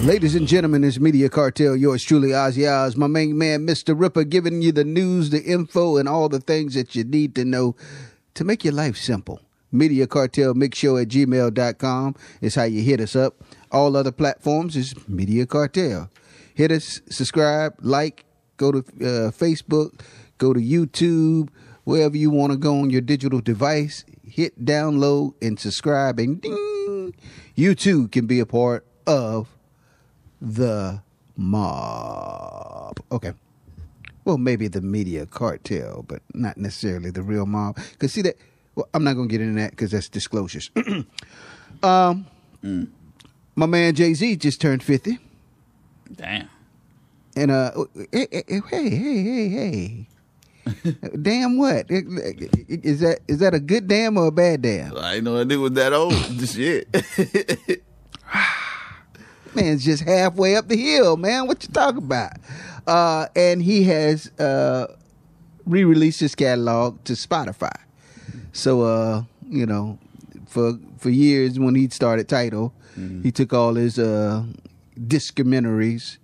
Ladies and gentlemen, it's Media Cartel, yours truly, OZZIE Oz, my main man, Mr. Ripper, giving you the news, the info, and all the things that you need to know to make your life simple. mediacartelmixshow at gmail.com is how you hit us up. All other platforms is Media Cartel. Hit us, subscribe, like, go to Facebook, go to YouTube, wherever you want to go on your digital device. Hit download and subscribe, and ding, you too can be a part of the mob. Okay. Well, maybe the Media Cartel, but not necessarily the real mob. Because see that, well, I'm not going to get into that because that's disclosures. My man Jay-Z just turned 50. Damn. And, hey. Damn what? Is that a good damn or a bad damn? I ain't know that nigga was that old. Shit. Man's just halfway up the hill, man. What you talking about? And he has re-released his catalog to Spotify. So, you know, for years when he started Tidal, he took all his discomentaries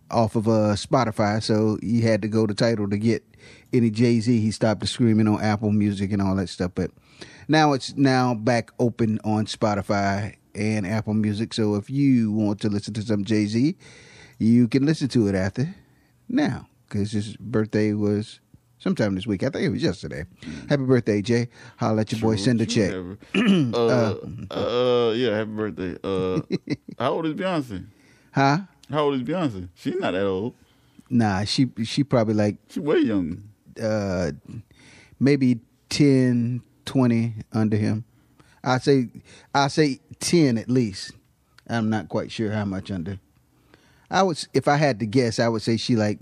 off of Spotify. So he had to go to Tidal to get any Jay-Z. He stopped screaming on Apple Music and all that stuff. But now it's back open on Spotify and Apple Music. So if you want to listen to some Jay-Z, you can listen to it after now, because his birthday was sometime this week. I think it was yesterday. Happy birthday, Jay. Holla at your boy, send a check. Yeah, happy birthday. How old is Beyonce? Huh? How old is Beyonce? She's not that old. Nah, she probably like, she way younger. Maybe 10, 20 under him. I say 10 at least. I'm not quite sure how much under. If I had to guess, I would say she like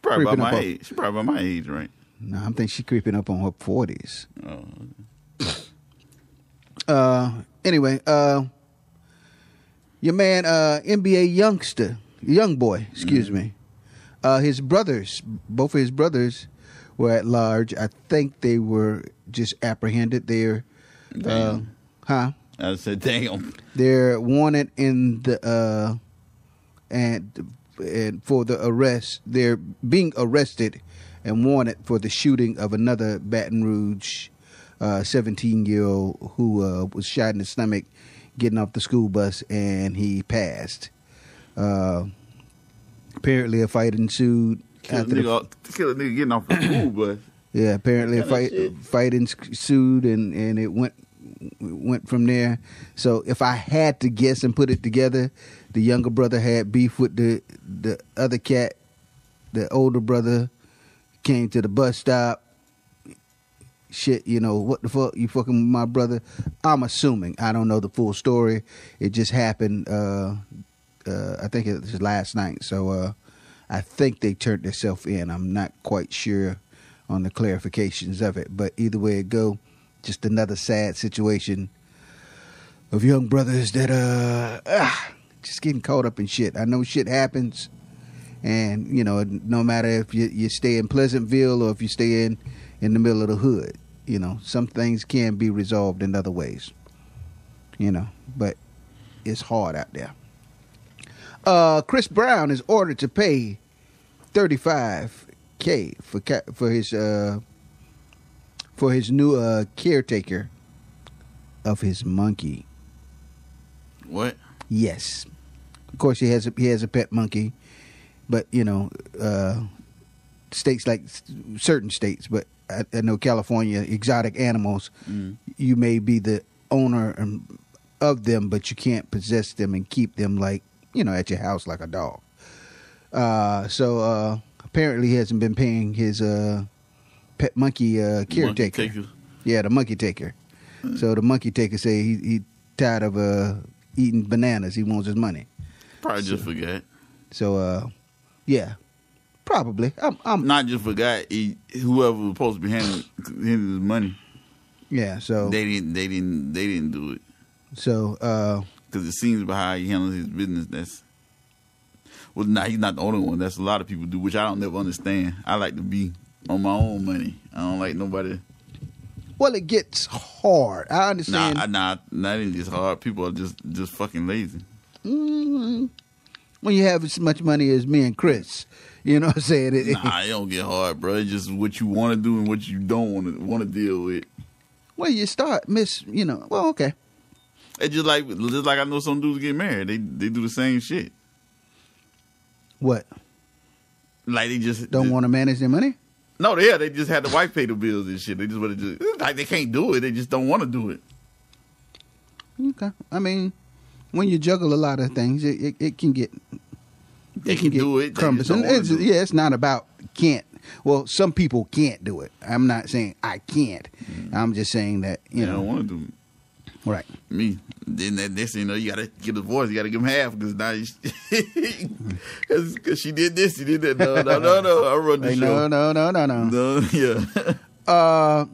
probably about my age. She probably about my age, right? No, I'm thinking she creeping up on her 40s. Oh. Anyway, your man, NBA young boy, excuse me. His brothers, both of his brothers were at large. I think they were just apprehended. They're, I said, damn. They're wanted in the and for the arrest. They're being arrested and wanted for the shooting of another Baton Rouge 17-year-old who was shot in the stomach getting off the school bus, and he passed. Apparently a fight ensued. Kill a nigga getting off the school bus. Yeah, apparently a fight ensued, and it went from there. So if I had to guess and put it together, the younger brother had beef with the other cat. The older brother came to the bus stop. Shit, you know, what the fuck? You fucking with my brother? I'm assuming. I don't know the full story. It just happened, I think it was last night. So I think they turned themselves in. I'm not quite sure on the clarifications of it. But either way it go, just another sad situation of young brothers that just getting caught up in shit. I know shit happens. And, you know, no matter if you stay in Pleasantville or if you stay in the middle of the hood, you know, some things can be resolved in other ways, you know, but it's hard out there. Chris Brown is ordered to pay $35K for his new caretaker of his monkey. What? Yes, of course he has a pet monkey, but you know, states like certain states, but I know California, exotic animals, you may be the owner of them, but you can't possess them and keep them like, you know, at your house like a dog. So apparently he hasn't been paying his pet monkey caretaker. Monkey yeah, the monkey taker. So the monkey taker say he tired of eating bananas. He wants his money. Probably just forgot. So yeah. Probably. I'm not just forgot. Whoever was supposed to be handling his money. Yeah. So they didn't do it. So because it seems by how he handles his business, he's not the only one. That's a lot of people do, which I don't never understand. I like to be on my own money. I don't like nobody. Well, it gets hard. I understand. Nah, that ain't just hard. People are just fucking lazy. when you have as much money as me and Chris. You know what I'm saying? Nah, it don't get hard, bro. It's just what you want to do and what you don't want to deal with. Well, you start well, okay. It's just like I know some dudes get married. They do the same shit. What? Like they just don't want to manage their money? No, they just had the wife pay the bills and shit. They just want to do like they can't do it. They just don't want to do it. Okay. I mean, when you juggle a lot of things, it can get do it cumbersome. It's not about can't. Well, some people can't do it. I'm not saying I can't. I'm just saying that I don't want to do it. Right. Me. Then that next thing you gotta get the divorce. You gotta give him half because now because she did this, she did that. No. I run the show. No. Yeah.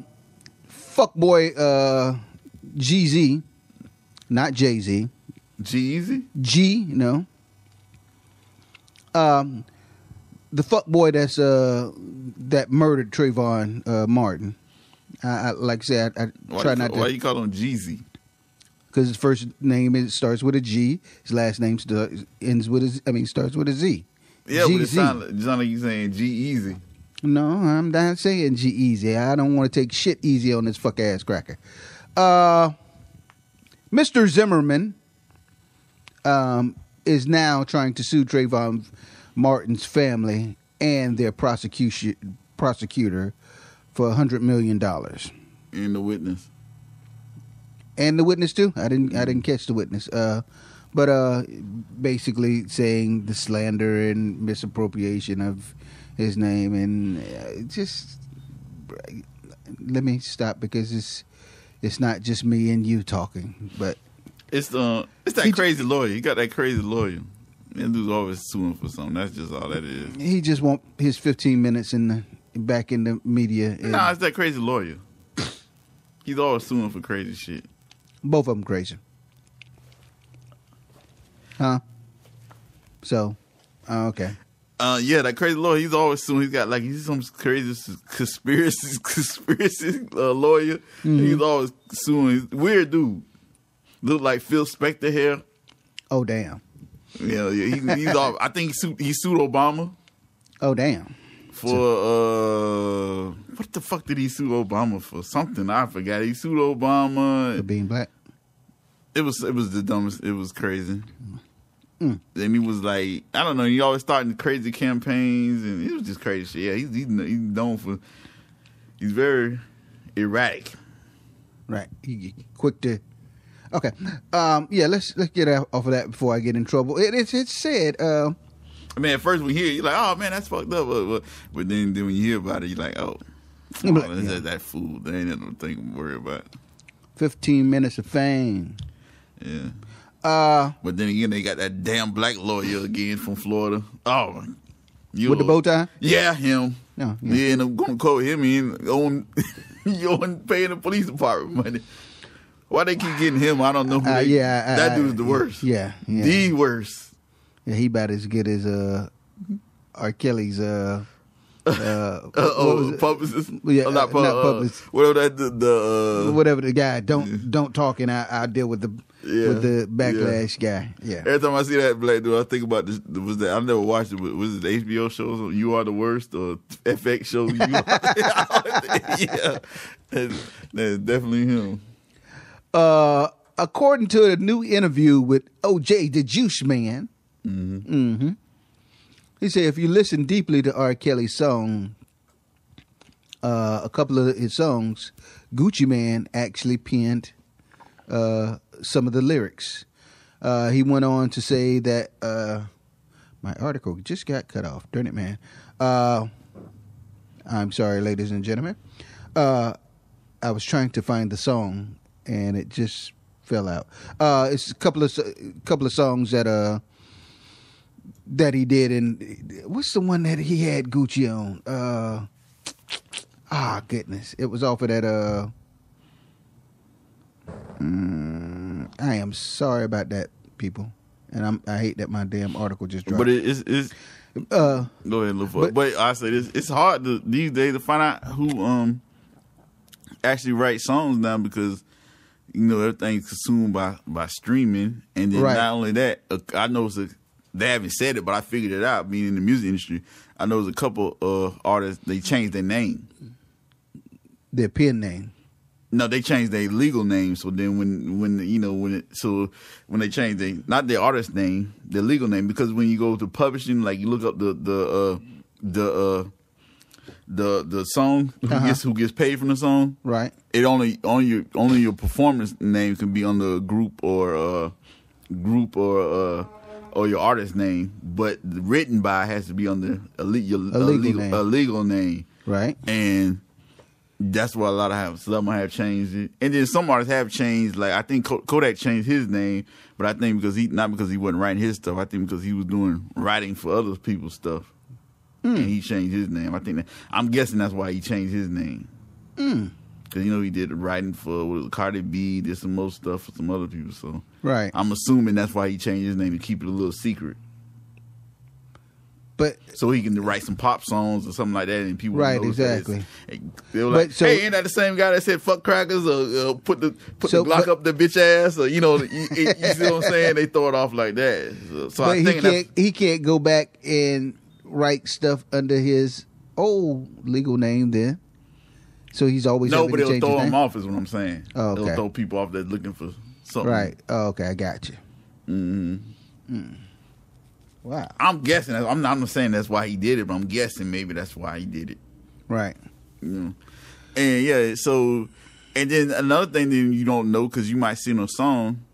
Fuckboy GZ, not Jay-Z. G-Eazy? G, no. The fuckboy that murdered Trayvon Martin. Like I said, I try not to. Why you call him Jeezy? Because his first name starts with a G. His last name starts with a Z. Yeah, but it sounds like you saying G-Eazy. No, I'm not saying G-Eazy. I don't want to take shit easy on this fuck ass cracker. Mr. Zimmerman is now trying to sue Trayvon Martin's family and their prosecutor for $100 million. And the witness. And the witness too. I didn't catch the witness. But basically saying the slander and misappropriation of his name, and just let me stop because it's not just me and you talking, but it's that crazy lawyer. He got that crazy lawyer. That dude's always suing for something. That's just all that is. He just want his 15 minutes back in the media. Nah, it's that crazy lawyer. He's always suing for crazy shit. Both of them crazy. Huh? So, okay. Yeah, that crazy lawyer. He's always suing. He's some crazy conspiracy lawyer. Mm-hmm. He's always suing. Weird dude. Look like Phil Spector hair. Oh damn. Yeah. He's all. I think he sued Obama. Oh damn. For what the fuck did he sue Obama for? Something I forgot. He sued Obama for being black. It was the dumbest. It was crazy. And he was like, I don't know. He always starting crazy campaigns, and it was just crazy shit. Yeah, he's known for. He's very erratic. Right. He quick to. Okay. Yeah. Let's get off of that before I get in trouble. It's said. I mean, at first we hear it, you're like, oh man, that's fucked up. But then when you hear about it, you're like, that fool. They ain't nothing to worry about. 15 minutes of fame. Yeah. But then again, they got that damn black lawyer again from Florida. Oh, with the bow tie? Yeah, him. No, yeah. And I'm gonna quote him in on paying the police department money. Why they keep getting him? I don't know. That dude's the worst. Yeah. The worst. Yeah, he about as good as R. Kelly's publicist. Yeah, not publicist. Whatever that whatever the guy. Don't talk, and I'll deal with the backlash guy. Yeah. Every time I see that black dude, I think about this. Was that I never watched it, but was it the HBO shows? You Are the Worst or FX show? Yeah, that's definitely him. According to a new interview with OJ the Juice Man. Mm-hmm. He said if you listen deeply to R. Kelly's song, a couple of his songs, Gucci Man actually penned some of the lyrics. He went on to say that my article just got cut off. Darn it, man. I'm sorry, ladies and gentlemen. I was trying to find the song and it just fell out. It's a couple of songs that he did, and what's the one that he had Gucci on? Goodness, it was off of that. I am sorry about that, people, and I hate that my damn article just dropped. But it's go ahead, look for it. But I say this: it's hard these days to find out who actually writes songs now because. Everything's consumed by streaming, and then not only that, I know it's they haven't said it, but I figured it out. Being in the music industry, I know there's a couple artists, they changed their name. Their pen name. No, they changed their legal name. So then when they change not their artist name, their legal name, because when you go to publishing, like you look up the song, who gets paid from the song, right? It only your performance name can be on the group or your artist name, but written by has to be on the legal name, right? And that's why some have changed it, and then some artists have changed. Like I think Kodak changed his name, but I think because he wasn't writing his stuff. I think because he was doing writing for other people's stuff, and he changed his name. I'm guessing that's why he changed his name. Because he did the writing for Cardi B, did some more stuff for some other people. So right, I'm assuming that's why he changed his name to keep it a little secret. But so he can write some pop songs or something like that, and people right, exactly. They were like, "Hey, ain't that the same guy that said fuck crackers or put the Glock up the bitch ass?" Or you see what I'm saying? They throw it off like that. So but he can't go back and write stuff under his old legal name then. So he's always but it'll throw him off, is what I'm saying. Oh, okay. It'll throw people off that's looking for something. Right. Oh, okay, I got you. Wow. I'm guessing. I'm not saying that's why he did it, but I'm guessing maybe that's why he did it. Right. And yeah, so, and then another thing that you don't know, because you might see a song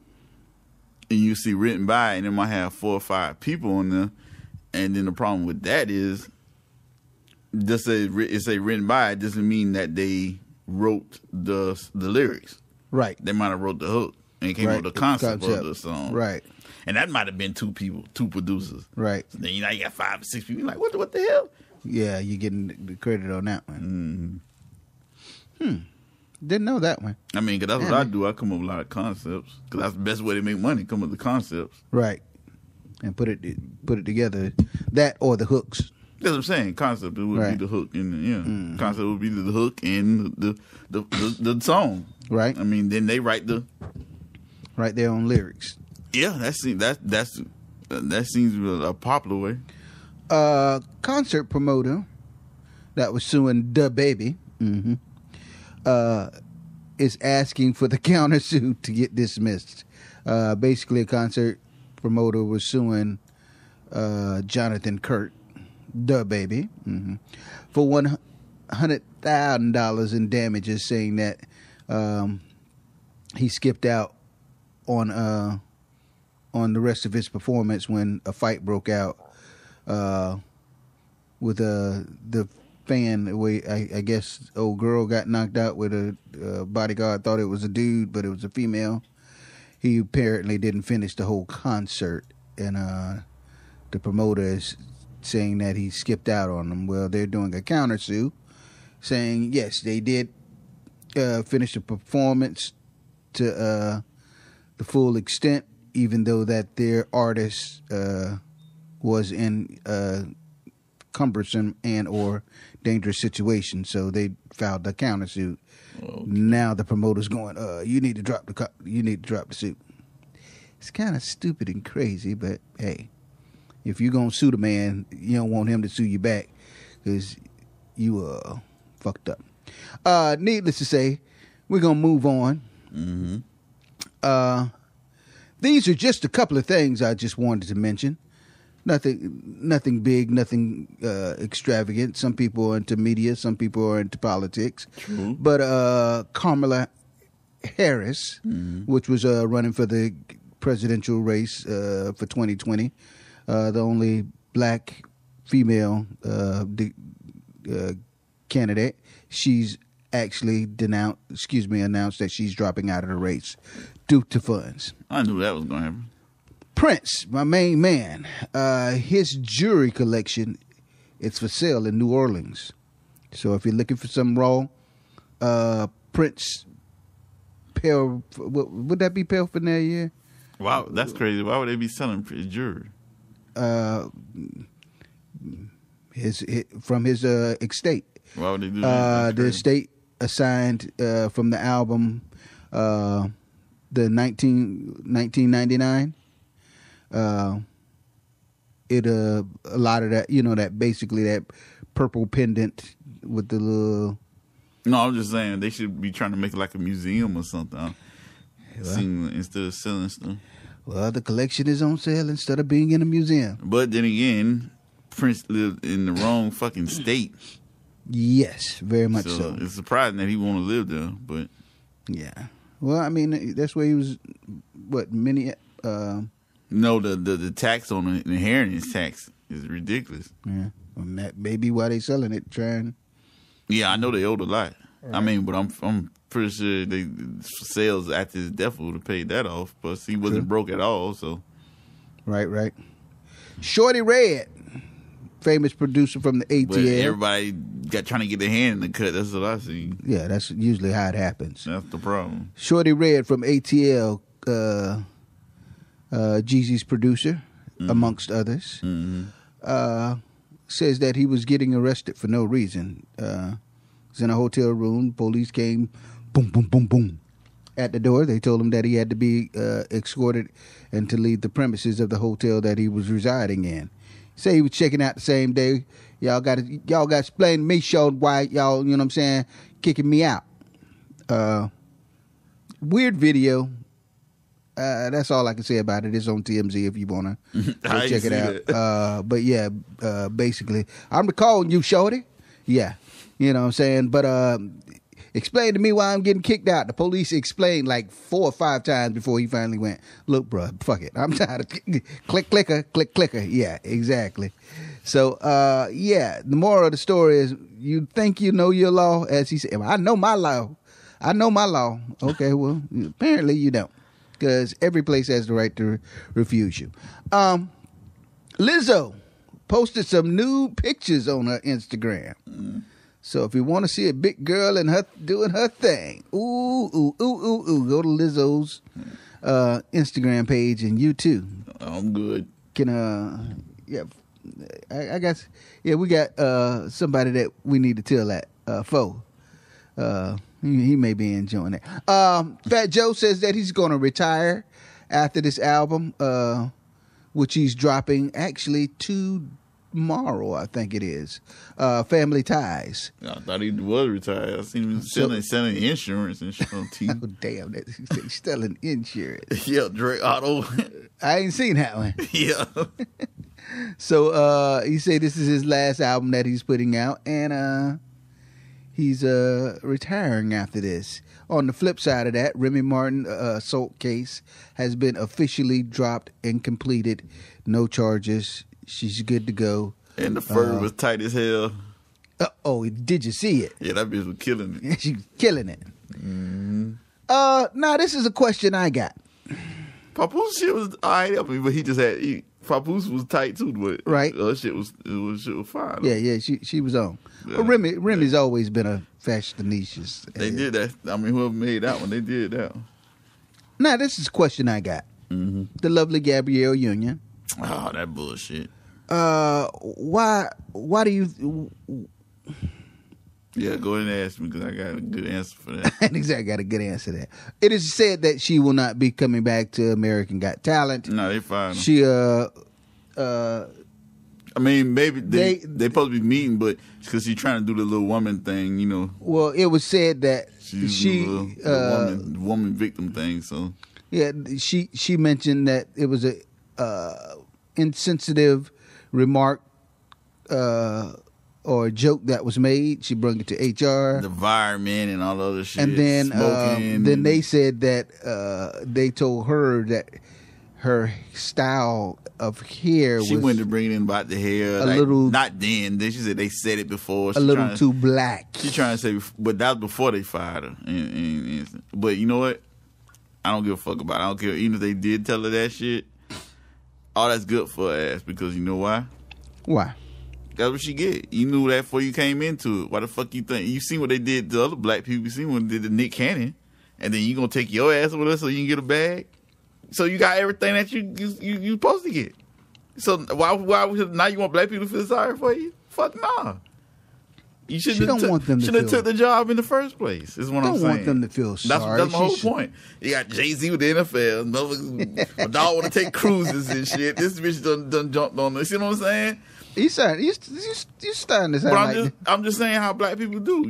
and you see written by, and it might have 4 or 5 people on there. And then the problem with that is, just it say written by, it doesn't mean that they wrote the lyrics. Right. They might have wrote the hook and came up with the concept of the song. Right. And that might have been 2 people, 2 producers. Right. So then you got 5 or 6 people. You're like, what the hell? Yeah, you're getting the credit on that one. Didn't know that one. I mean, because that's what I do. I come up with a lot of concepts. Because that's the best way to make money, come up with the concepts. Right. And put it together. That or the hooks. That's what I'm saying. Concept, it would be the hook. And concept would be the hook and the song. Right. I mean, then they write their own lyrics. Yeah, that seems a popular way. Concert promoter that was suing DaBaby is asking for the countersuit to get dismissed. Basically, a concert promoter was suing Jonathan Kurt, DaBaby, for $100,000 in damages, saying that he skipped out on the rest of his performance when a fight broke out with the fan. I guess old girl got knocked out with a bodyguard thought it was a dude, but it was a female. He apparently didn't finish the whole concert, and the promoter is saying that he skipped out on them. Well, they're doing a countersuit, saying yes, they did finish the performance to the full extent, even though that their artist was in a cumbersome and or dangerous situation, so they filed the countersuit. Okay. Now the promoter's going, you need to drop the suit. It's kind of stupid and crazy, but hey, if you're gonna sue the man, you don't want him to sue you back because you fucked up. Needless to say, we're gonna move on. These are just a couple of things I just wanted to mention. Nothing big, nothing extravagant. Some people are into media, some people are into politics. True. But Kamala Harris, which was running for the presidential race for 2020, the only black female candidate, she's actually announced that she's dropping out of the race due to funds. I knew that was going to happen. Prince, my main man, his jewelry collection, it's for sale in New Orleans. So if you're looking for some raw Prince would that be paraphernalia? Wow, that's crazy. Why would they be selling his jewelry? From his estate. Why would they do that? The estate assigned from the album, the 1999. a lot of that, that basically that purple pendant with the little. No, I'm just saying they should be trying to make it like a museum or something. Instead of selling stuff. Well, the collection is on sale instead of being in a museum. But then again, Prince lived in the wrong fucking state. Yes, very much so. It's surprising that he want to live there, but yeah. Well, I mean, that's where he was. What many? No, the tax on the inheritance tax is ridiculous. Yeah, and that may be why they selling it. Trying. Yeah, I know they owed a lot. Right. I mean, but I'm pretty sure they sales after his death would have paid that off. But he wasn't broke at all. So right. Shorty Red, famous producer from the ATL. But everybody got trying to get their hand in the cut. That's what I see. Yeah, that's usually how it happens. That's the problem. Shorty Red from ATL, Jeezy's producer, amongst others, says that he was getting arrested for no reason. Was in a hotel room. Police came, boom, boom, boom, boom, at the door. They told him that he had to be escorted and to leave the premises of the hotel that he was residing in. Say he was checking out the same day. Y'all got to explain to me, show why y'all, kicking me out. Weird video. That's all I can say about it. It's on TMZ if you want to go check it out. But yeah, basically, I'm recalling you, shorty. Yeah, you know what I'm saying? But explain to me why I'm getting kicked out. The police explained like 4 or 5 times before he finally went, look, bro, fuck it. I'm tired of click, clicker. Yeah, exactly. So, yeah, the moral of the story is you think you know your law, as he said. I know my law. Okay, well, apparently you don't. Because every place has the right to refuse you. Lizzo posted some new pictures on her Instagram. So if you want to see a big girl and her doing her thing, go to Lizzo's Instagram page, and you too. I'm good. Can yeah, I guess we got somebody that we need to tell that for. He may be enjoying it. Fat Joe says that he's going to retire after this album, which he's dropping actually tomorrow, I think it is. Family Ties. I thought he was retired. I seen him selling insurance and shit on TV. Oh, damn, he's selling insurance. Yeah, Drake Auto. I ain't seen that one. Yeah. So he said this is his last album that he's putting out, and he's retiring after this. On the flip side of that, Remy Martin assault case has been officially dropped and completed. No charges. She's good to go. And the fur was tight as hell. Did you see it? Yeah, that bitch was killing it. She's killing it. Mm-hmm. Now this is a question I got. Papoose shit was all right, but he just had... Papoose was tight too, but right. Shit was fine. Yeah, she was on. Yeah. Well, Remy's always been a fashionista. They did that. I mean, whoever made that one, they did that one. Now, this is a question I got. Mm-hmm. The lovely Gabrielle Union. Oh, that bullshit. Why do you... Yeah, go ahead and ask me, because I got a good answer for that. Exactly, I got a good answer to that. It is said that she will not be coming back to American Got Talent. No, they fired her. She, I mean, maybe they supposed to be meeting, but because she's trying to do the little woman thing, you know. Well, it was said that she the woman victim thing. So yeah, she mentioned that it was a insensitive remark or a joke that was made. She brought it to HR, the environment, and all the other shit. And then they said that they told her that her style of hair she went to bring in about the hair a little, not then she said they said it before, a little too black. She trying to say, but that was before they fired her. But you know what, I don't give a fuck about it. I don't care even if they did tell her that shit. All that's good for her ass, because you know why that's what she get. You knew that before you came into it. Why the fuck you think? You seen what they did to other black people. You seen what they did to Nick Cannon, and then you gonna take your ass with us so you can get a bag. So you got everything that you supposed to get. So why now you want black people to feel sorry for you? Fuck nah. You She don't want them to should have feel- took the job in the first place. Is what I'm Don't saying. want them to feel sorry. That's my whole point. You got Jay-Z with the NFL. My dog want to take cruises and shit. This bitch done jumped on this. You know what I'm saying? You starting to sound But like I'm just saying how black people do.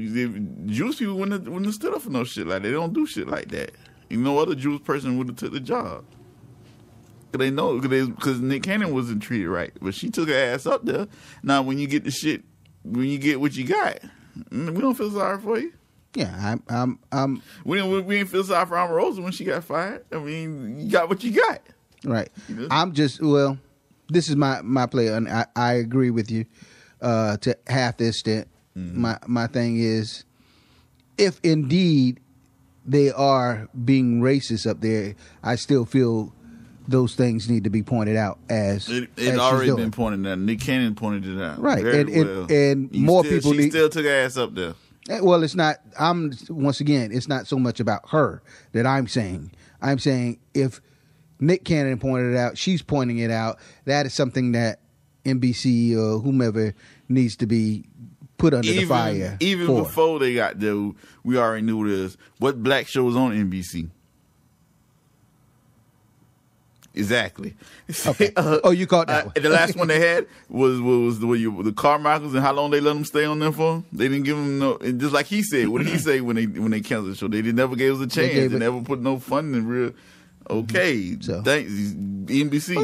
Jewish people wouldn't have stood up for no shit like that. They don't do shit like that. No other Jewish person would have took the job. Cause they know, because Nick Cannon wasn't treated right, but she took her ass up there. Now, when you get the shit, when you get what you got, we don't feel sorry for you. Yeah, We didn't feel sorry for Omarosa when she got fired. I mean, you got what you got. right. You know? I'm just this is my play, and I agree with you to half the extent. My thing is, if indeed they are being racist up there, I still feel those things need to be pointed out as It as already she's been doing. pointed out. Nick Cannon pointed it out. Right, Very and well. and more people She need. still took her ass up there. Well, it's not. Once again, it's not so much about her that I'm saying. I'm saying if Nick Cannon pointed it out, she's pointing it out. That is something that NBC or whomever needs to be put under the fire. Even for. before they got there, we already knew this. What black show was on NBC? Exactly. Okay. You caught that one. The last one they had was the Carmichaels, and how long they let them stay on there for? They didn't give them no. And just like he said, what did he say when they canceled the show? They never gave us a chance. They never put no funding in real. Okay, So. thanks NBC.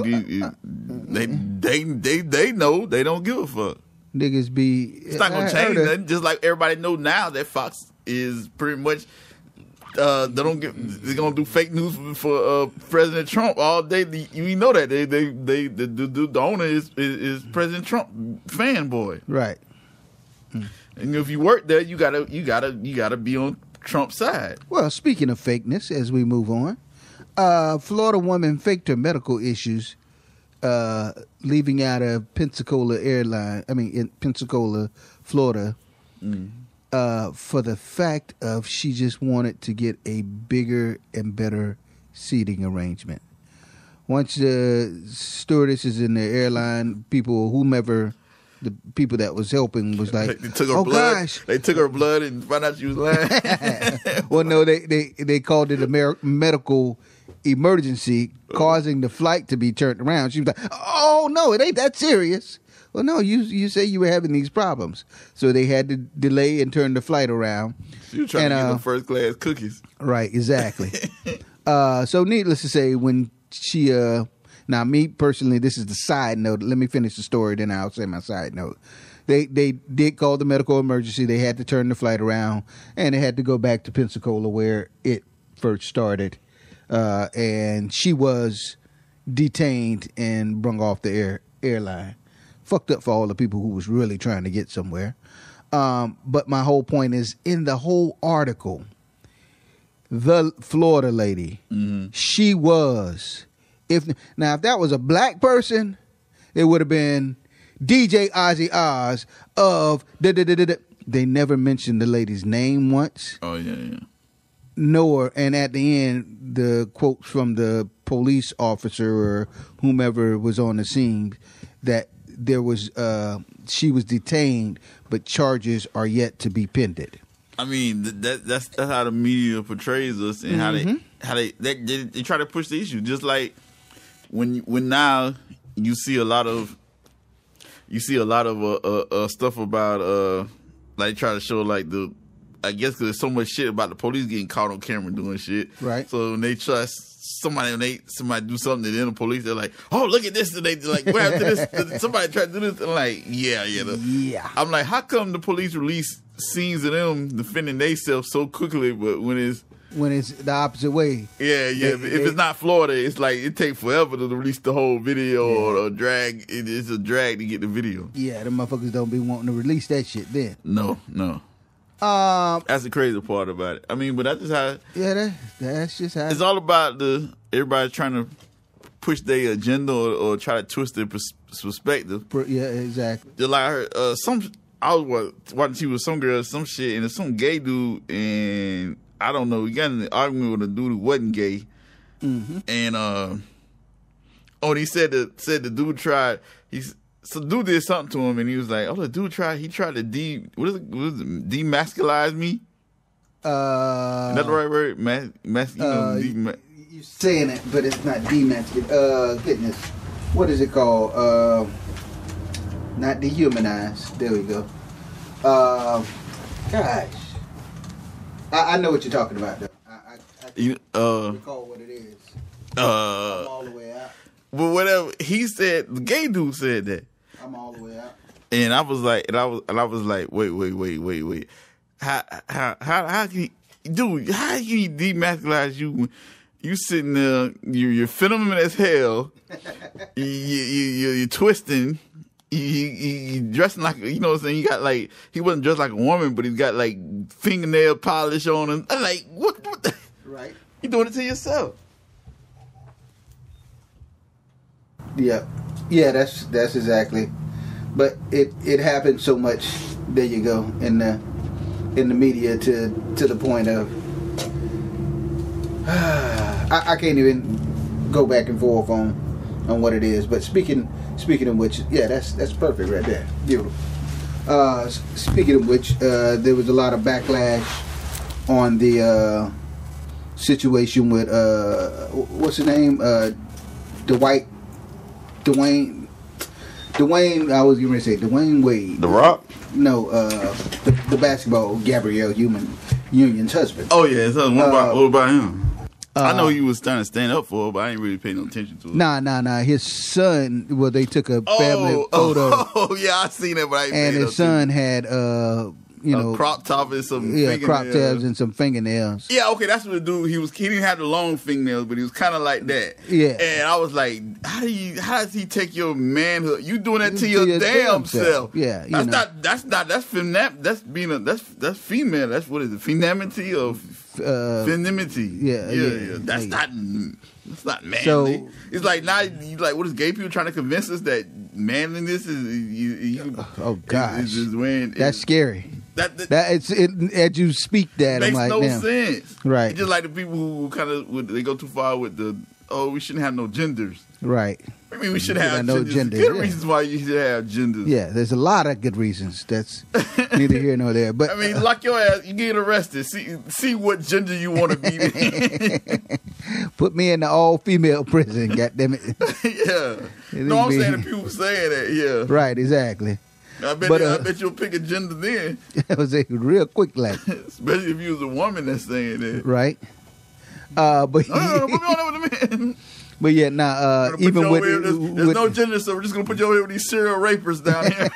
They know they don't give a fuck. Niggas be. It's not gonna change nothing. Just like everybody know now that Fox is pretty much. They're gonna do fake news for President Trump all day. You know that the owner is President Trump fanboy. Right. And if you work there, you gotta be on Trump's side. Well, speaking of fakeness, as we move on, Florida woman faked her medical issues, leaving out of Pensacola in Pensacola, Florida. For the fact of she just wanted to get a bigger and better seating arrangement. Once the stewardesses in the airline, people, whomever, the people that was helping was like, they took her blood. Gosh. They took her blood and found out she was lying. Well, no, they called it a medical emergency, causing the flight to be turned around. She was like, oh, no, it ain't that serious. Well, no, you say you were having these problems. So they had to delay and turn the flight around. She was trying to get them first class cookies. Right, exactly. So needless to say, when she, now me personally, this is the side note. Let me finish the story, then I'll say my side note. They did call the medical emergency. They had to turn the flight around, and they had to go back to Pensacola where it first started. And she was detained and brung off the airline. Fucked up for all the people who was really trying to get somewhere. But my whole point is, in the whole article, the Florida lady, she was, if that was a black person, it would have been DJ Ozzy Oz of They never mentioned the lady's name once. Oh, yeah. Nor, and at the end, the quotes from the police officer or whomever was on the scene that there was she was detained, but charges are yet to be pended. I mean, that's how the media portrays us, and how they try to push the issue. Just like when now you see a lot of stuff about like try to show like I guess because there's so much shit about the police getting caught on camera doing shit. Right. So when they trust somebody do something to them, the police, they're like, oh, look at this. And they like, what happened to this? Somebody tried to do this. And I'm like, yeah. I'm like, how come the police release scenes of them defending themselves so quickly, but when it's the opposite way. Yeah. If it's not Florida, it's like it takes forever to release the whole video or drag. It's a drag to get the video. Yeah, the motherfuckers don't be wanting to release that shit then. No. That's the crazy part about it. I mean, but that's just how. Yeah, that's just how. It's all about everybody trying to push their agenda or try to twist their perspective. Yeah, exactly. Just like I heard I was watching TV with some girl, some shit, and it's some gay dude, and I don't know, he got in an argument with a dude who wasn't gay, and he said the dude tried. So dude did something to him, and he was like, "Oh, the dude tried to demasculize me." Is that the right word? You're saying it, but it's not demasculize. Goodness, what is it called? Not dehumanize. There we go. Gosh, I know what you're talking about, though. I can't recall what it is. I'm all the way out. But whatever he said, the gay dude said that. I'm all the way out. And I was like, wait. How can he, dude? How can he demasculize you? You sitting there, you're feminine as hell. You're twisting. You dressing like, you know what I'm saying? You got like, he wasn't dressed like a woman, but he's got like fingernail polish on him. I'm like, what the? Right. You doing it to yourself? Yeah, that's exactly. But it happens so much. There you go in the media to the point of I can't even go back and forth on what it is. But speaking of which, yeah, that's perfect right there. Beautiful. Speaking of which, there was a lot of backlash on the situation with what's his name, Dwayne. I was going to say Dwayne Wade. The Rock? No, the basketball Gabrielle Union's husband. Oh yeah, so what about him? I know he was trying to stand up for it, but I ain't really paying no attention to it. Nah. His son, well, they took a family photo. Oh yeah, I seen it, but I ain't and his son had a crop top and some fingernails. crop tops and some fingernails. Yeah, okay, that's what the dude. He didn't have the long fingernails, but he was kind of like that. Yeah, and I was like, how does he take your manhood? You doing that to your damn self? Yeah, that's female. That's female. That's what is it? Femininity or femininity? Yeah. That's not manly. So, it's like now, what is gay people trying to convince us that manliness is? Oh gosh, is that's scary. As you speak that, makes I'm like, no damn. sense. Right. It's just like the people who kind of they go too far with we shouldn't have no genders. Right. I mean, we should have no genders. Good reasons why you should have genders. Yeah, there's a lot of good reasons. That's neither here nor there. But I mean, lock your ass. You get arrested. See what gender you want to be in. Put me in the all-female prison. Goddamn it. Yeah. No, I'm saying the people saying that. Yeah. Right. Exactly. I bet you'll pick a gender then. That was real quick, like. Especially if you was a woman that's saying that. Right. But put me on there with the man. But yeah, even with there's no gender, so we're just gonna put you over here with these serial rapers down here.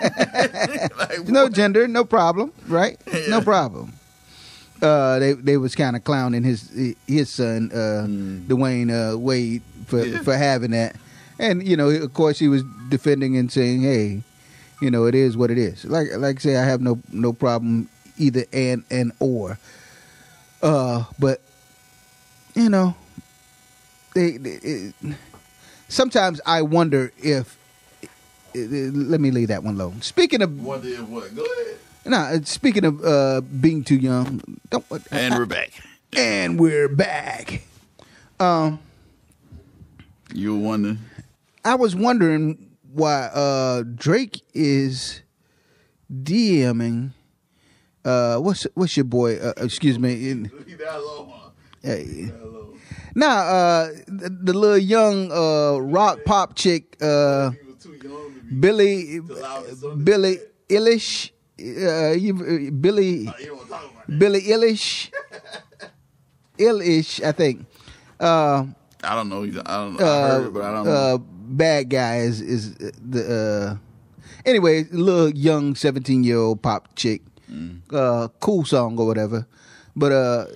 Like, no gender, no problem, right? Yeah. No problem. They was kind of clowning his son, Dwayne Wade, for having that, and of course he was defending and saying, hey, it is what it is. Like I say, I have no problem either and or, but sometimes I wonder if. Let me leave that one alone. Speaking of wonder if what? Go ahead. No, speaking of being too young, and we're back. And we're back. You were wondering? I was wondering why Drake is DMing. What's your boy? Excuse me. The little young rock pop chick, Billie Eilish. Billie Eilish, I think. I don't know. I heard it, but I don't know. Bad Guy is the. Anyway, little young 17-year-old pop chick. Cool song or whatever, but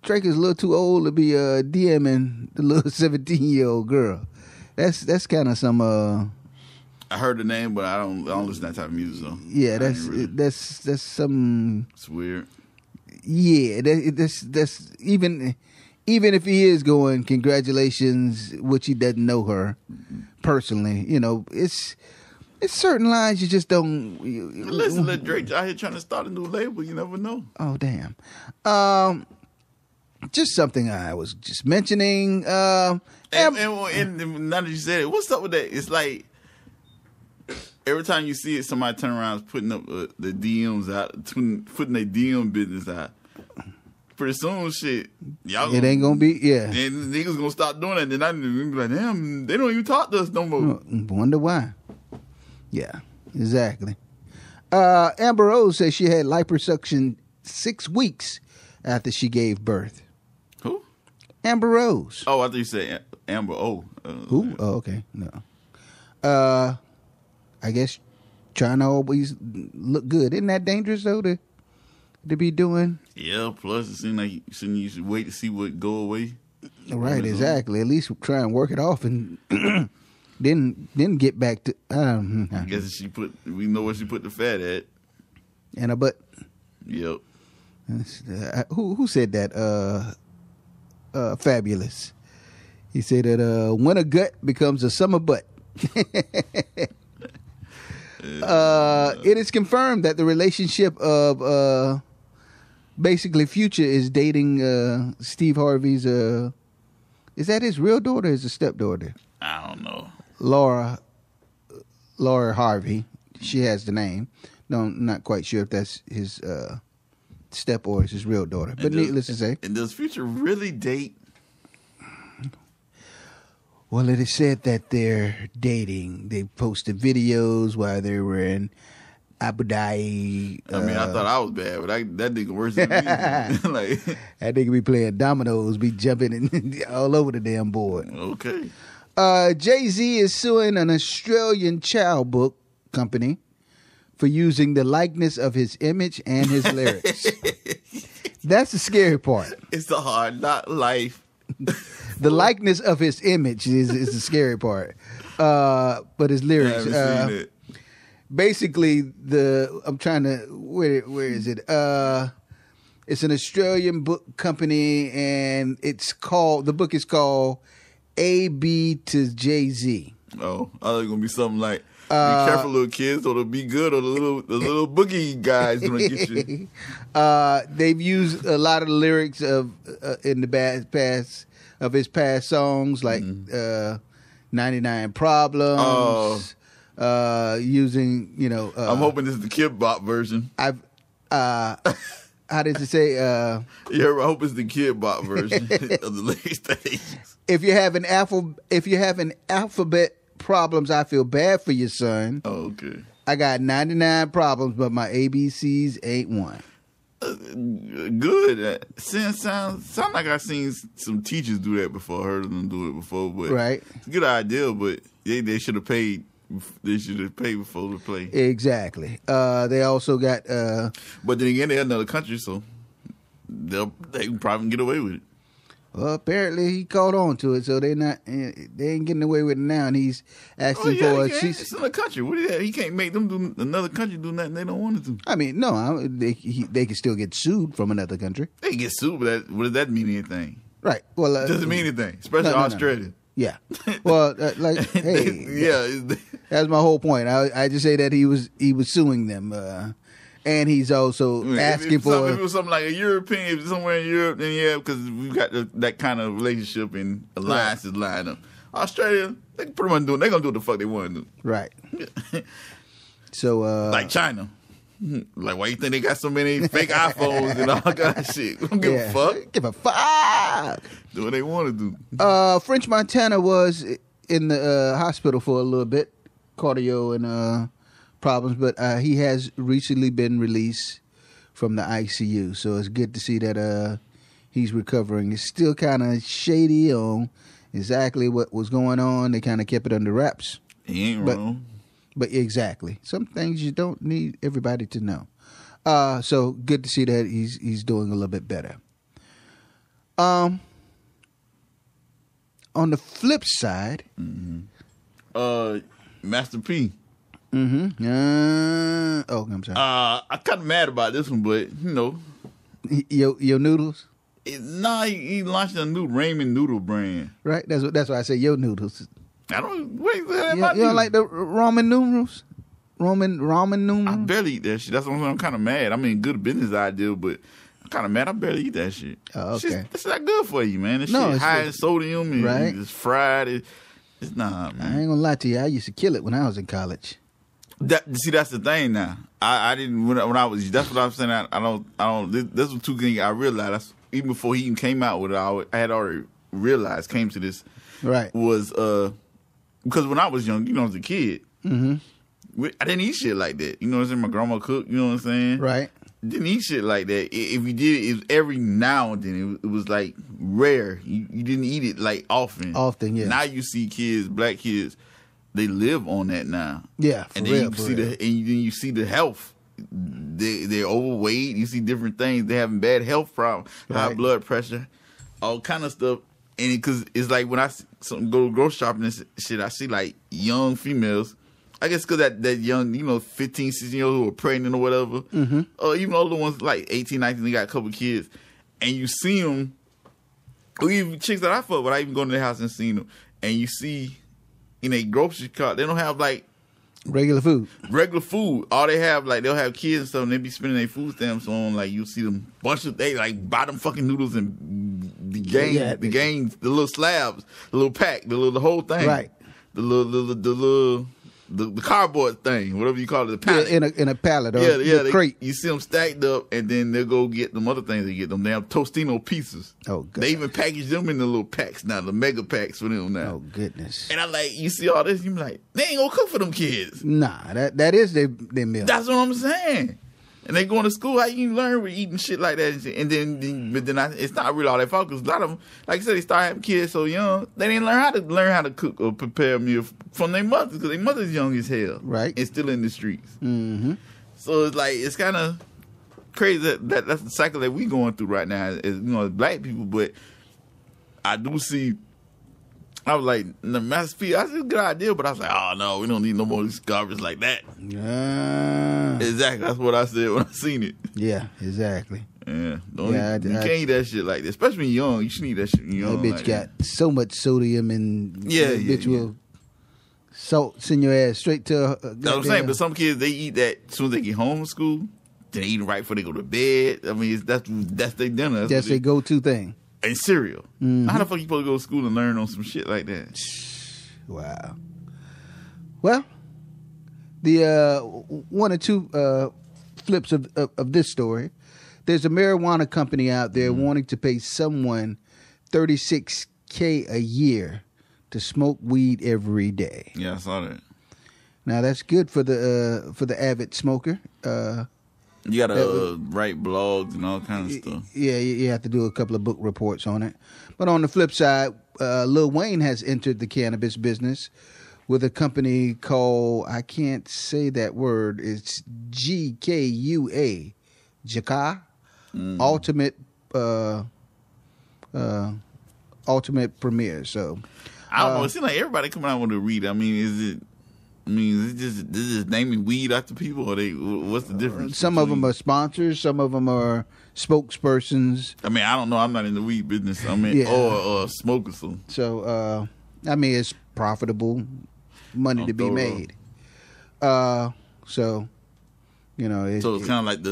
Drake is a little too old to be DMing the little 17-year-old girl. That's kind of some. I heard the name, but I don't listen to that type of music. So yeah, that's some. It's weird. Yeah, that's even if he is going, congratulations, which he doesn't know her personally. It's certain lines you just don't. Listen, let Drake out here trying to start a new label. You never know. Oh damn. Just something I was just mentioning. And now that you said it, what's up with that? It's like every time you see it, somebody turn around putting up the DMs out, putting their DM business out. Pretty soon, shit, y'all. It ain't gonna be, yeah. And niggas gonna stop doing that. Then I be like, damn, they don't even talk to us no more. Wonder why. Yeah, exactly. Amber Rose says she had liposuction 6 weeks after she gave birth. Who? Amber Rose. Oh, I thought you said Amber O. Who? Oh, okay. No. I guess trying to always look good. Isn't that dangerous though to be doing? Yeah. Plus, it seems like you should wait to see what go away. Right. Exactly. At least try and work it off and then get back to. I guess we know where she put the fat at. And a butt. Yep. Who said that? Fabulous. He said that when a gut becomes a summer butt. It is confirmed that the relationship of basically Future is dating Steve Harvey's. Is that his real daughter or his stepdaughter? I don't know. Laura Harvey. She has the name. No, I'm not quite sure if that's his step or his real daughter. But needless to say. And does Future really date? Well, it is said that they're dating. They posted videos while they were in Abu Dhabi. I mean, I thought I was bad, but that nigga worse than me. Like, that nigga be playing dominoes, be jumping all over the damn board. Okay. Jay-Z is suing an Australian child book company for using the likeness of his image and his lyrics. That's the scary part. It's the hard knock life. The likeness of his image is the scary part. But his lyrics. I haven't seen it. Basically, I'm trying to, where is it? It's an Australian book company, and the book is called A.B. to Jay-Z. Oh, I thought it was going to be something like, be careful, little kids, or it'll be good, or the little boogie guys going to get you. They've used a lot of the lyrics of in the past of his past songs, like 99 Problems. Using, I'm hoping this is the Kid Bop version. How does it say? I hope it's the Kid Bop version of the late stages. If you have an alphabet problems, I feel bad for your son. Oh, okay. I got 99 problems, but my ABCs ain't one. Good. Sound like I've seen some teachers do that before. Heard of them do it before, but right. It's a good idea. But they should have paid. They should have paid before the play. Exactly. They also got. But then again, they're another country, so they can probably get away with it. Well, apparently he caught on to it, so they ain't getting away with it now, and he's asking for. It's another country. What is that? He can't make them do another country do nothing they don't want to do. I mean, no, they can still get sued from another country. They can get sued, but what does that mean? Anything? Right. Well, doesn't mean anything, especially Australia. No. Yeah. Well, hey, that's my whole point. I just say that he was suing them. And he's also asking for... If it was something like a European, if it's somewhere in Europe, then yeah, because we've got that kind of relationship and alliances lined up. Australia, they can pretty much do it. They're going to do what the fuck they want to do. Right. So... like China. Like, why you think they got so many fake iPhones and all kind of shit? Don't give a fuck. Give a fuck. Do what they want to do. French Montana was in the hospital for a little bit. Cardio and... problems, but he has recently been released from the ICU, so it's good to see that he's recovering. It's still kind of shady on exactly what was going on. They kind of kept it under wraps. He ain't wrong. But exactly, some things you don't need everybody to know. So good to see that he's doing a little bit better. On the flip side, Master P. Mm-hmm. I'm sorry. I'm kind of mad about this one, but your noodles. He launched a new ramen noodle brand. Right. That's why I say your noodles. I don't wait. You don't like the ramen noodles? Ramen noodles. I barely eat that shit. That's why I'm kind of mad. I mean, good business idea, but I'm kind of mad. I barely eat that shit. Oh, okay. It's not good for you, man. It's high in sodium and it's fried. It's not, man. I ain't gonna lie to you. I used to kill it when I was in college. That's the thing now. I didn't when I was. That's what I'm saying. I don't. This was two things I realized. Even before he even came out with it, I had already realized. Came to this. Right. Was because when I was young, you know, as a kid, I didn't eat shit like that. You know what I'm saying? My grandma cooked. You know what I'm saying? Right. Didn't eat shit like that. If you did, it was every now and then. It was like rare. You didn't eat it like often. Often, yeah. Now you see kids, black kids, they live on that now. Yeah, and then you see the health. They're overweight. You see different things. They're having bad health problems, high blood pressure, all kind of stuff. And because it's like when I go grocery shopping and shit, I see like young females. I guess because that young, 15, 16-year-olds who are pregnant or whatever. Or even older ones like 18, 19, they got a couple kids. And you see them, or even chicks that I fuck with, I even go to their house and seen them. And you see in a grocery cart, they don't have like regular food. All they have, like, they'll have kids and stuff, and they be spending their food stamps on, like, you see them they like buy them fucking noodles and the little slabs, the little pack, the whole thing. Right. The little the cardboard thing, whatever you call it, the pallet. Yeah, in a pallet or crate. You see them stacked up, and then they'll go get them other things. They get them damn Tostino pieces. Oh, God. They even package them in the little packs now, the mega packs for them now. Oh, goodness. And I'm like, you see all this, you be like, they ain't gonna cook for them kids. Nah, that is their meal. That's what I'm saying. And they going to school, how you learn with eating shit like that and shit. And then it's not really all that fault, because a lot of them, like I said, they start having kids so young, they didn't learn how to cook or prepare a meal from their mothers, because their mother's young as hell. Right. And still in the streets. Mm-hmm. So it's like, it's kind of crazy that's the cycle that we going through right now as black people. But I do see, I was like, the Master P, that's a good idea, but I was like, oh no, we don't need no more of these garbage like that. Exactly, that's what I said when I seen it. Yeah, exactly. Yeah, you can't eat that shit like that, especially when you're young. You should eat that shit when you're young. That bitch like got so much sodium and bitch yeah. will send your ass straight to. That's what I'm saying. But some kids, they eat that as soon as they get home from school. Then they eat it right before they go to bed. I mean, that's their dinner. That's their go-to thing. And cereal. How the fuck you supposed to go to school and learn on some shit like that? Wow. Well, the one or two flips of this story. There's a marijuana company out there wanting to pay someone $36K a year to smoke weed every day. Yeah, I saw that. Now that's good for the avid smoker. You gotta write blogs and all kinds of stuff. Yeah, you have to do a couple of book reports on it. But on the flip side, Lil Wayne has entered the cannabis business with a company called, I can't say that word, it's GKUA, Jaka, Ultimate Premier. So I don't know. It seems like everybody coming out with a read. I mean, is it just naming weed after people, or what's the difference? Some of them are sponsors, some of them are spokespersons. I mean, I don't know. I'm not in the weed business. I mean, or smokers. So, I mean, it's profitable money to be made. So, so it's kind of like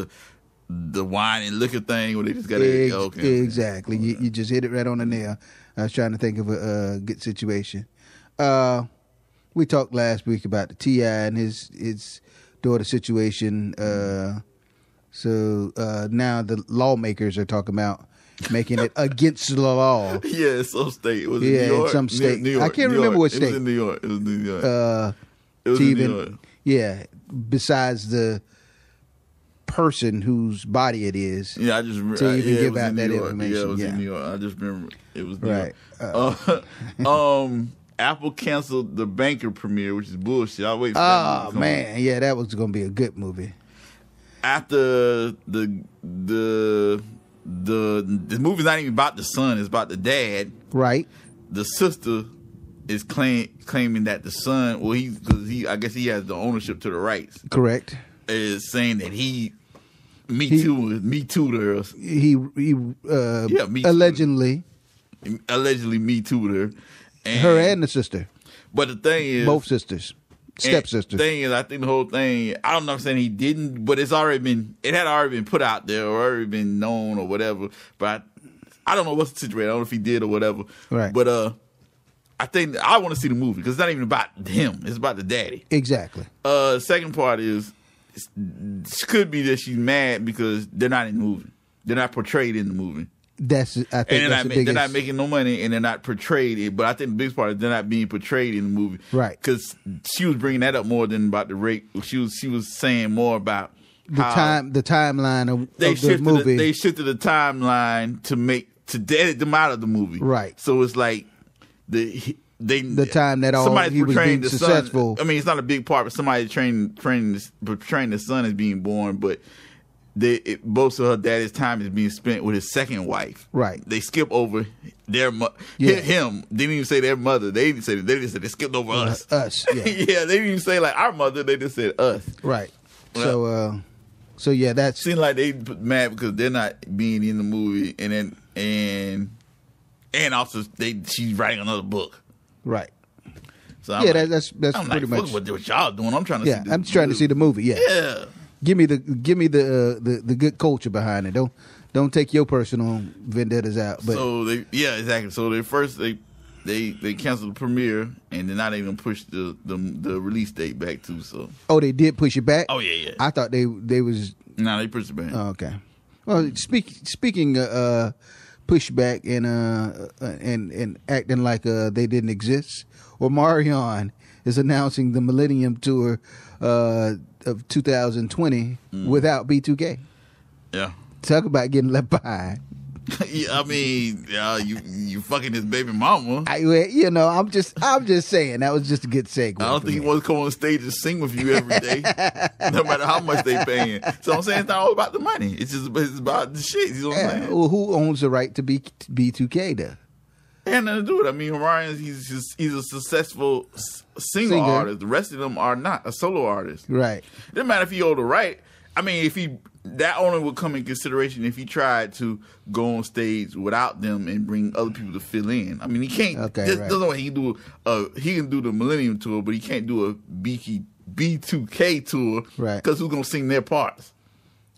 the wine and liquor thing where they just got to exactly. You just hit it right on the nail. I was trying to think of a good situation. We talked last week about the T.I. and his daughter situation. So now the lawmakers are talking about making it against the law. Yeah, some state. Was it New York? In some state. New York. I can't remember what state. It was in New York. It was New York. It was in New York. Yeah, besides the person whose body it is. Yeah, I just remember. To even give out that information. Yeah, it was in New York. I just remember it was New York. Apple canceled the Banker premiere, which is bullshit. I'll wait for that movie. Man, yeah, that was going to be a good movie. After the movie's not even about the son, it's about the dad. Right. The sister is claiming that the son, I guess he has the ownership to the rights. Correct. Is saying that he Me Too'd her. He allegedly Me Too'd her. Her and the sister. But the thing is, both sisters, stepsisters. The thing is, I think the whole thing, I don't know if I'm saying he didn't, but it had already been put out there or already been known or whatever. But I don't know what's the situation. I don't know if he did or whatever. Right. But I think I want to see the movie because it's not even about him. It's about the daddy. Exactly. Second part is it could be that she's mad because they're not in the movie. They're not portrayed in the movie. I think they're not making no money and they're not portrayed. But I think the biggest part is they're not being portrayed in the movie. Right. Because she was bringing that up more than about the rape. She was saying more about the timeline of the movie. They shifted the timeline to edit them out of the movie. Right. So it's like the time that he was being successful. Son. I mean, it's not a big part, but somebody portraying the son as being born, but most of her daddy's time is being spent with his second wife. Right. They skip over him. Didn't even say their mother. They just said they skipped over us. Us. Yeah. Yeah. They didn't even say like our mother. They just said us. Right. So yeah, that's seemed like they mad because they're not being in the movie, and also she's writing another book. Right. So I'm that's pretty much what y'all doing. I'm trying to. Yeah, I'm trying to see the movie. Yeah. Yeah. Give me the good culture behind it. Don't take your personal vendettas out. But exactly. So they canceled the premiere, and then now they gonna push the release date back too. So they did push it back. Oh yeah. I thought they was. No, they pushed it back. Oh, okay. Well, speaking pushback and acting like they didn't exist, Omarion is announcing the Millennium Tour of 2020 without B2K. Yeah. Talk about getting left behind. Yeah, I mean, you fucking his baby mama. I'm just saying that was just a good segue. I don't think he wants to come on stage and sing with you every day, no matter how much they paying. So I'm saying it's not all about the money. It's about the shit. You know what I'm saying? Well, who owns the right to be B2K though? It had nothing to do with it. I mean, Orion, he's a successful singer artist. The rest of them are not a solo artist. Right. It doesn't matter if he owned the right. I mean, that only would come in consideration if he tried to go on stage without them and bring other people to fill in. I mean, he can't. Okay, there's no way he can do. He can do the Millennium Tour, but he can't do a B2K tour. Right. Because who's gonna sing their parts?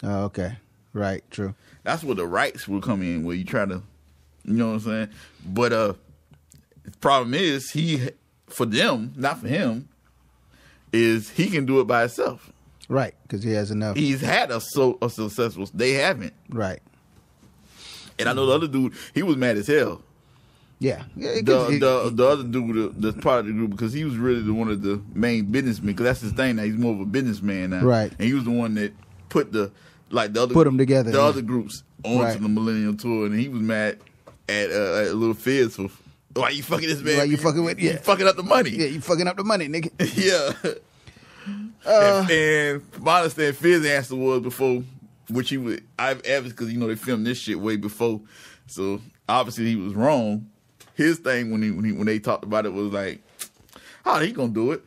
Oh, okay. Right. True. That's where the rights will come in, where you try to, you know what I'm saying. But the problem is, for them, not for him, is he can do it by himself. Right, because he has enough. He's had a successful. They haven't. Right. And I know the other dude, he was mad as hell. Yeah. The other dude that's part of the group, because he was really one of the main businessmen, because that's his thing now. He's more of a businessman now. Right. And he was the one that put them together. The other groups onto the Millennium Tour, and he was mad at Little Fizz for, why you fucking this man? Why you fucking with? Yeah. You fucking up the money. Yeah, you fucking up the money, nigga. Yeah. And from my understanding, Fizz answer was before, which he would, I've asked because they filmed this shit way before, so obviously he was wrong. His thing when they talked about it was like, how he gonna do it?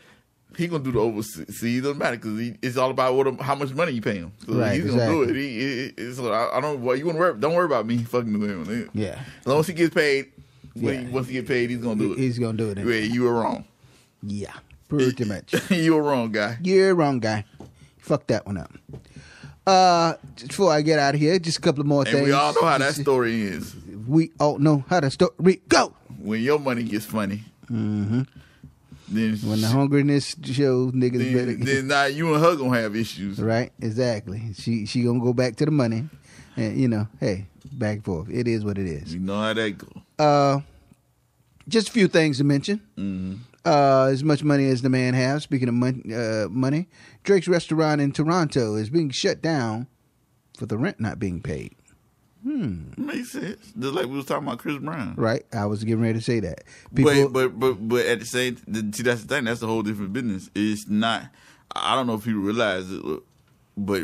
He gonna do the overseas. Doesn't matter because it's all about how much money you pay him. So right, he's gonna do it. So I don't. Well, you want to worry? Don't worry about me fucking with him. Yeah. As long as he gets paid, once he get paid, he's gonna do it. He's gonna do it. Yeah, you were wrong. Yeah. Pretty much. You were wrong, guy. You're wrong, guy. Fuck that one up. Before I get out of here, just a couple of more things. And we all know how that story is. We all know how the story go. When your money gets funny. Mm-hmm. Then when the hungriness shows, niggas better. Then now you and her gonna have issues. Right, exactly. She gonna go back to the money. And, hey, back and forth. It is what it is. You know how that go. Just a few things to mention. Mm-hmm. As much money as the man has. Speaking of money, Drake's restaurant in Toronto is being shut down for the rent not being paid. Makes sense. Just like we was talking about Chris Brown. Right. I was getting ready to say that. But at the same, see, that's the thing. That's a whole different business. It's not. I don't know if people realize it, but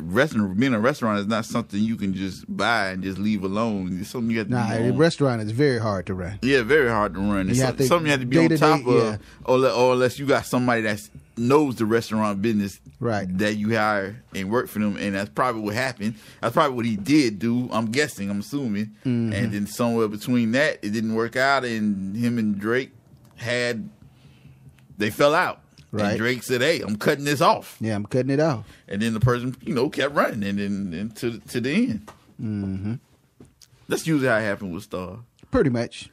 being a restaurant is not something you can just buy and just leave alone. It's something you have to. A restaurant is very hard to run. Yeah, very hard to run. It's something you have to be on top of, yeah. or unless you got somebody that knows the restaurant business, right? That you hire and work for them, and that's probably what happened. That's probably what he did do. I'm guessing. I'm assuming. Mm-hmm. And then somewhere between that, it didn't work out, and him and Drake they fell out. Right. And Drake said, "Hey, I'm cutting this off." Yeah, I'm cutting it off. And then the person, kept running, and then to the end. Mm-hmm. That's usually how it happened with stars. Pretty much.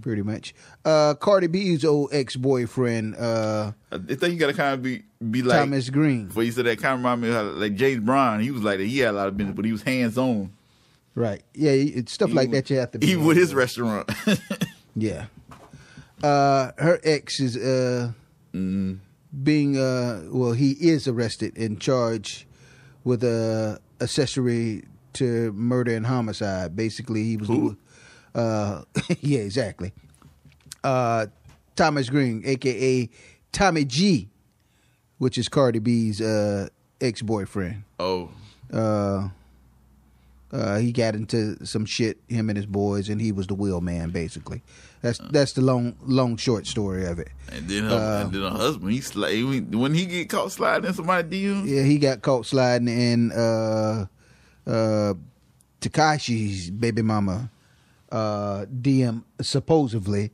pretty much. Cardi B's old ex-boyfriend, I think you gotta kind of be like Thomas Green. Before you said that, kind of remind me of how, like James Brown. He was like that. He had a lot of business, but he was hands on. Right. Yeah, it's stuff like that you have to be. Even with his restaurant. Yeah. Her ex is being he is arrested and charged with accessory to murder and homicide. Basically, he was Who? yeah, exactly. Thomas Green, aka Tommy G, which is Cardi B's ex-boyfriend. Oh. He got into some shit, him and his boys, and he was the wheel man, basically. That's the long short story of it. And then her husband, when he get caught sliding in somebody's DMs? Yeah, he got caught sliding in Tekashi's baby mama DM, supposedly.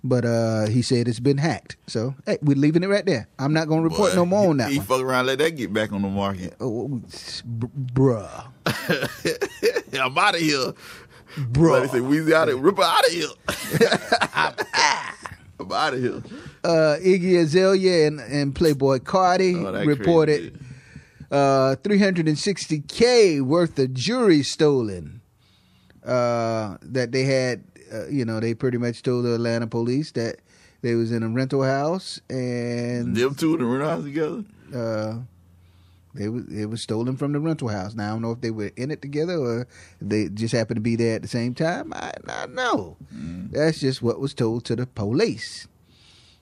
But he said it's been hacked. So, hey, we're leaving it right there. I'm not going to report no more on that he one. fuck around and let that get back on the market. Bruh. I'm out of here. Bruh. Like they say, Weezy out of here. Rip her out of here. I'm out of here. Iggy Azalea and Playboy Cardi reported $360K worth of jewelry stolen that they had. They pretty much told the Atlanta police that they was in a rental house and them two in the rental house together. It was stolen from the rental house. Now I don't know if they were in it together or they just happened to be there at the same time. I don't know. That's just what was told to the police.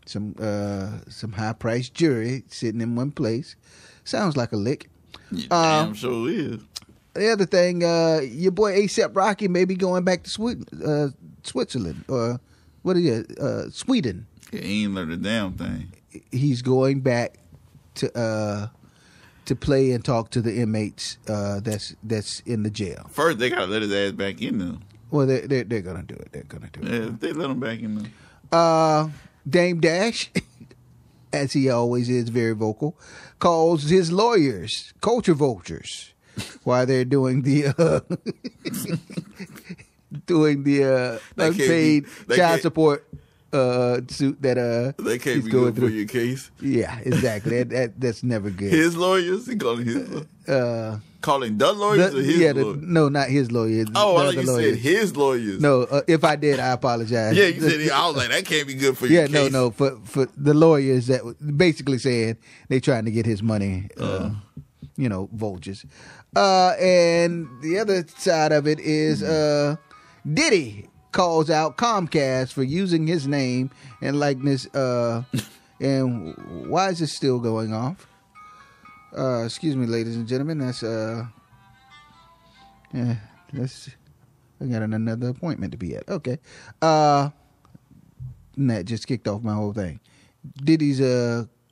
Some high priced jewelry sitting in one place. Sounds like a lick. Yeah, damn sure is. The other thing, your boy A$AP Rocky may be going back to Switzerland or what is it? Sweden. Yeah, he ain't learned a damn thing. He's going back to play and talk to the inmates that's in the jail. First, they gotta let his ass back in there. Well, they're gonna do it. They're gonna do it. Yeah, they let him back in there. Dame Dash, as he always is, very vocal, calls his lawyers culture vultures while they're doing the unpaid child support suit that they can't he's be going good through. for your case. Yeah, exactly. That's never good. His lawyers? He calling his calling the lawyers or his lawyers? No, not his lawyers. Oh, I thought you said his lawyers. No, if I did, I apologize. Yeah, you said I was like, that can't be good for your case. Yeah, no, for the lawyers that basically saying they trying to get his money, vultures. And the other side of it is Diddy calls out Comcast for using his name and likeness. And why is this still going off? Excuse me, ladies and gentlemen. That's I got another appointment to be at. Okay. That just kicked off my whole thing. Diddy's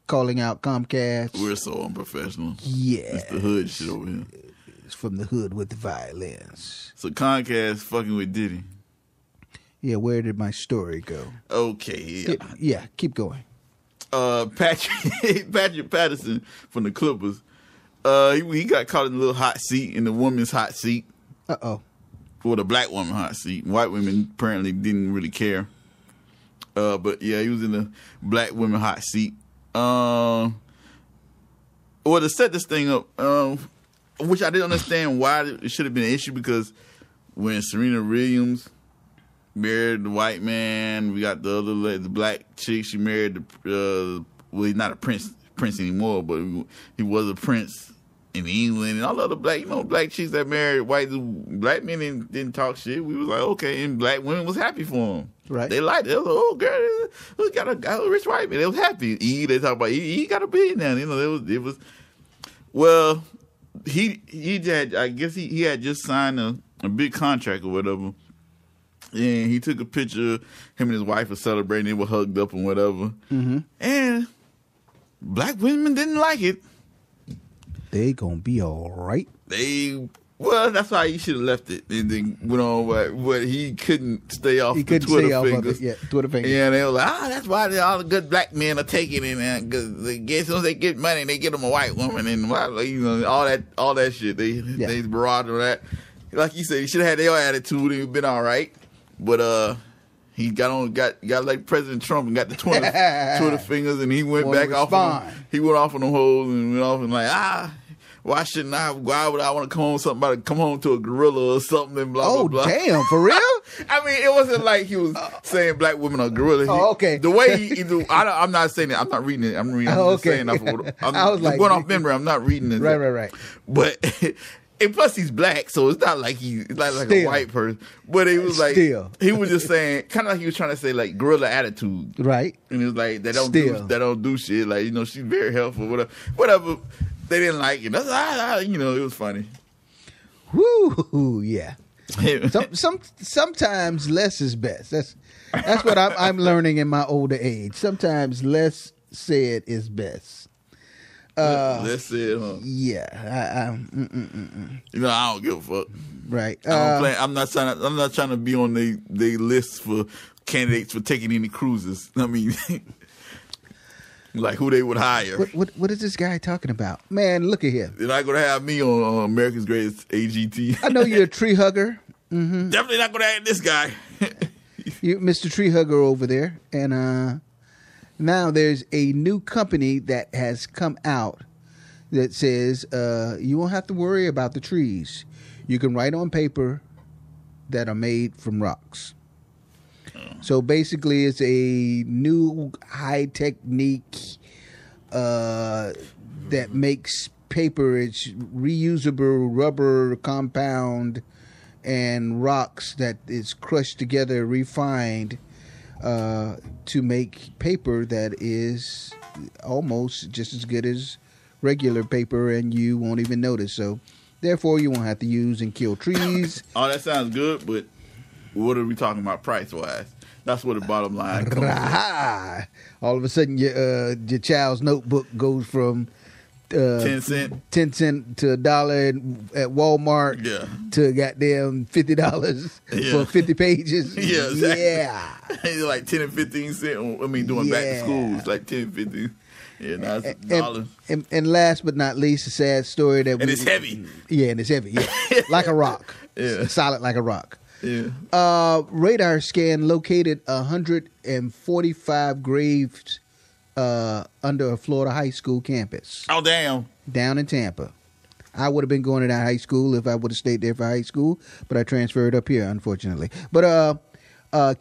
calling out Comcast. We're so unprofessional. Yeah. It's the hood shit over here. It's from the hood with the violence. So Comcast fucking with Diddy. Yeah, where did my story go? Okay. Yeah, keep going. Patrick Patterson from the Clippers. He got caught in a little hot seat, in the woman's hot seat. Uh-oh. Or the black woman hot seat. White women apparently didn't really care. But yeah, he was in the black women hot seat. To set this thing up, which I didn't understand why it should have been an issue, because when Serena Williams married the white man, we got the other lady, the black chick, she married he's not a prince anymore, but he was a prince in England, and all the other black chicks that married black men didn't talk shit. We was like, okay, and black women was happy for him. Right. They liked it. They was like, oh, girl, we got a rich white man. They was happy. They talk about he got a billion now. It was well, he had, I guess he had just signed a big contract or whatever. And he took a picture, him and his wife were celebrating, they were hugged up and whatever. Mm-hmm. And black women didn't like it. They gonna be all right. That's why he should have left it. And then went on, but he couldn't stay off Twitter fingers. Yeah, Twitter fingers. Yeah, they were like, that's why all the good black men are taking it. And as soon as they get money, they get them a white woman. And all that shit. They barraged on that. Like you said, he should have had their attitude and been all right. But He got like President Trump and got the Twitter fingers, and he went back off. He went off on them holes and went off and like, why shouldn't I? Why would I want to come home to a gorilla or something? And blah blah blah. Oh damn, for real? I mean, it wasn't like he was saying black women are gorilla. Okay. The way he I'm not saying it. I'm not reading it. I'm just saying. I was like, going off memory. I'm not reading it. Right. But. And plus, he's black, so it's not like a white person. But he was like, he was just saying, kind of like he was trying to say like gorilla attitude, right? And it was like they don't do shit. Like, you know, she's very helpful, whatever. They didn't like it. That's you know, it was funny. Woo, yeah. Sometimes less is best. That's what I'm learning in my older age. Sometimes less said is best. Let's say it, huh? Yeah. You know, I don't give a fuck. Right. I'm not trying to be on they list for candidates for taking any cruises. I mean, like who they would hire. What is this guy talking about? Man, look at him. They're not going to have me on America's Greatest AGT. I know you're a tree hugger. Mm-hmm. Definitely not going to have this guy. You, Mr. Tree Hugger over there, and now there's a new company that has come out that says you won't have to worry about the trees. You can write on paper that are made from rocks. So basically, it's a new high technique that makes paper. It's reusable rubber compound and rocks that is crushed together, refined, to make paper that is almost just as good as regular paper, and you won't even notice. So, therefore, you won't have to use and kill trees. Oh, that sounds good, but what are we talking about price-wise? That's what the bottom line comes to. All of a sudden, your child's notebook goes from 10 cent to $1 at Walmart to goddamn $50 for 50 pages. Yeah, exactly. Yeah. It's like 10 and 15 cents. I mean, doing back to school, it's like 10 and 15. Yeah, now it's $1. And last but not least, a sad story that it's heavy. Yeah, and it's heavy. Yeah, like a rock. Yeah, solid like a rock. Yeah. Radar scan located 145 graves under a Florida high school campus. Oh, damn. Down in Tampa. I would have been going to that high school if I would have stayed there for high school, but I transferred up here, unfortunately. But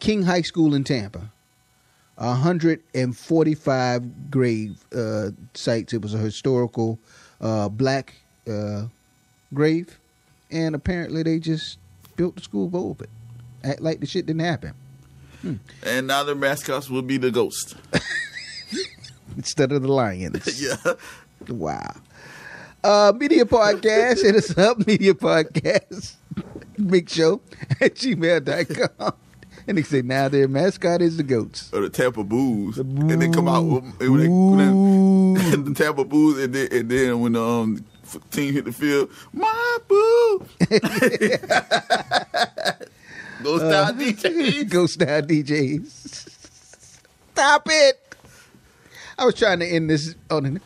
King High School in Tampa, 145 grave sites. It was a historical black grave, and apparently they just built the school over it. Act like the shit didn't happen. And now their mascots will be the ghost. Instead of the lions. Yeah. Wow. Media Podcast. Hit us up. Media Podcast. MIXSHOW at gmail.com. And they say now their mascot is the goats. Or the Tampa Boos. And they come out with the Tampa Boos. And then when the team hit the field, my boo. Ghost style DJs. Ghost style DJs. Stop it. I was trying to end this on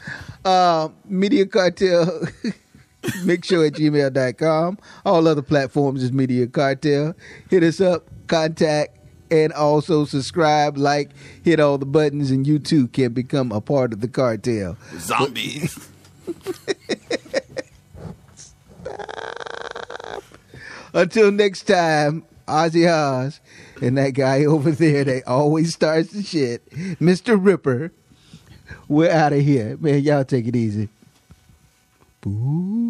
Media Cartel MIXSHOW at gmail.com. All other platforms is Media Cartel. Hit us up, contact, and also subscribe, like, hit all the buttons, and you too can become a part of the cartel. Zombies. Stop. Until next time, OZZIE Oz and that guy over there that always starts the shit, Mr. Ripper. We're out of here. Man, y'all take it easy. Boo.